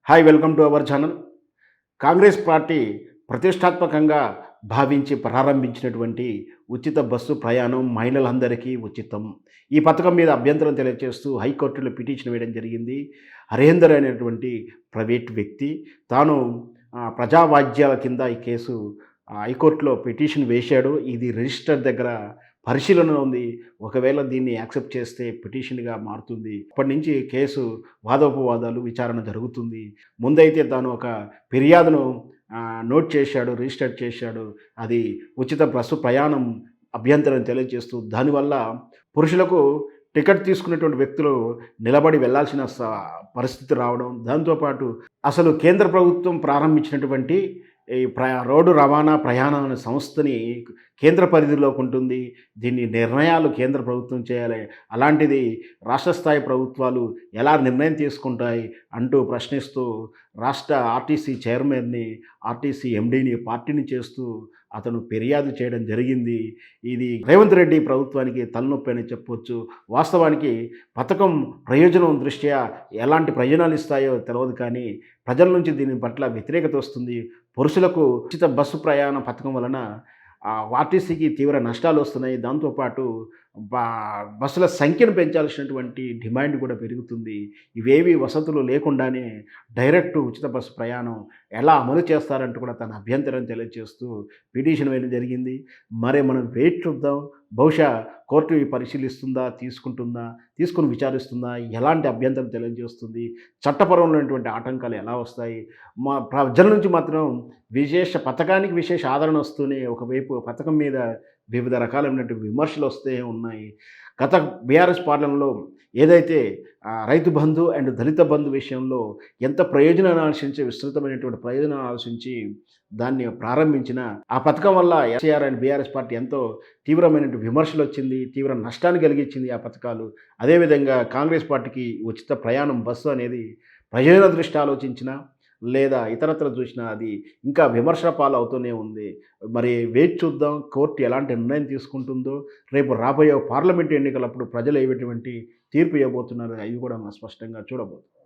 Hi welcome to our channel. Congress party ప్రతిష్టాత్మకంగా భావించి ప్రారంభించినటువంటి ఉచిత బస్సు ప్రయాణం మహిళలందరికీ ఉచితం. ఈ పథకం మీద అభ్యంతరం తెలియజేస్తూ హైకోర్టులో పిటిషన్ వేయడం జరిగింది. హరేందర్ అనేటువంటి ప్రైవేట్ వ్యక్తి తాను ప్రజావాజ్యాల కింద ఈ కేసు హైకోర్టులో పిటిషన్ వేశాడు. ఇది రిజిస్టర్ దగ్గర పరిశీలనలో ఉంది. ఒకవేళ దీన్ని యాక్సెప్ట్ చేస్తే పిటిషన్‌గా మారుతుంది. అప్పటి నుంచి కేసు వాదోపవాదాలు, విచారణ జరుగుతుంది. ముందైతే తాను ఒక ఫిర్యాదును నోట్ చేశాడు, రిజిస్టర్ చేశాడు. అది ఉచిత బస్సు ప్రయాణం అభ్యంతరం తెలియజేస్తూ దానివల్ల పురుషులకు టికెట్ తీసుకున్నటువంటి వ్యక్తులు నిలబడి వెళ్ళాల్సిన పరిస్థితి రావడం. దాంతో పాటు అసలు కేంద్ర ప్రభుత్వం ప్రారంభించినటువంటి ఈ రోడ్డు రవాణా ప్రయాణం అనే సంస్థని కేంద్ర పరిధిలోకి ఉంటుంది. దీన్ని నిర్ణయాలు కేంద్ర ప్రభుత్వం చేయాలి. అలాంటిది రాష్ట్ర స్థాయి ప్రభుత్వాలు ఎలా నిర్ణయం తీసుకుంటాయి అంటూ ప్రశ్నిస్తూ రాష్ట్ర ఆర్టీసీ చైర్మన్ని, ఆర్టీసీ ఎండీని పార్టీని చేస్తూ అతను ఫిర్యాదు చేయడం జరిగింది. ఇది రేవంత్ రెడ్డి ప్రభుత్వానికి తలనొప్పి అని చెప్పొచ్చు. వాస్తవానికి పథకం ప్రయోజనం దృష్ట్యా ఎలాంటి ప్రయోజనాలు ఇస్తాయో తెలవదు కానీ ప్రజల నుంచి దీని పట్ల వ్యతిరేకత వస్తుంది. పురుషులకు ఉచిత బస్సు ప్రయాణ పథకం వలన ఆర్టీసీకి తీవ్ర నష్టాలు వస్తున్నాయి. దాంతోపాటు బా బస్సుల సంఖ్యను పెంచాల్సినటువంటి డిమాండ్ కూడా పెరుగుతుంది. ఇవేవి వసతులు లేకుండానే డైరెక్ట్ ఉచిత బస్సు ప్రయాణం ఎలా అమలు చేస్తారంటూ కూడా తన అభ్యంతరం తెలియజేస్తూ పిటిషన్ వేయడం జరిగింది. మరి మనం వెయిట్ చూద్దాం. బహుశా కోర్టు పరిశీలిస్తుందా, తీసుకుంటుందా, తీసుకొని విచారిస్తుందా, ఎలాంటి అభ్యంతరం తెలియజేస్తుంది, చట్టపరమైనటువంటి ఆటంకాలు ఎలా వస్తాయి, మా ప్రజల నుంచి మాత్రం పథకానికి విశేష ఆదరణ వస్తూనే ఒకవైపు పథకం మీద వివిధ రకాలైనటువంటి విమర్శలు వస్తే ఉన్నాయి. గత బీఆర్ఎస్ పాలనలో ఏదైతే రైతు బంధు అండ్ దళిత బంధు విషయంలో ఎంత ప్రయోజనాన్ని ఆశించి విస్తృతమైనటువంటి ప్రయోజనాన్ని ఆలోచించి దాన్ని ప్రారంభించిన ఆ పథకం వల్ల ఎస్ఆర్ అండ్ బీఆర్ఎస్ పార్టీ ఎంతో తీవ్రమైనటువంటి విమర్శలు వచ్చింది, తీవ్ర నష్టాన్ని కలిగించింది ఆ పథకాలు. అదేవిధంగా కాంగ్రెస్ పార్టీకి ఉచిత ప్రయాణం బస్సు అనేది ప్రయోజన దృష్టి ఆలోచించిన లేదా ఇతరత్ర చూసినా అది ఇంకా విమర్శల పాలవుతూనే ఉంది. మరి వేచి చూద్దాం కోర్టు ఎలాంటి నిర్ణయం తీసుకుంటుందో. రేపు రాబోయే పార్లమెంట్ ఎన్నికలప్పుడు ప్రజలు ఎటువంటి తీర్పు ఇవ్వబోతున్నారు అవి కూడా మనం స్పష్టంగా చూడబోతున్నాం.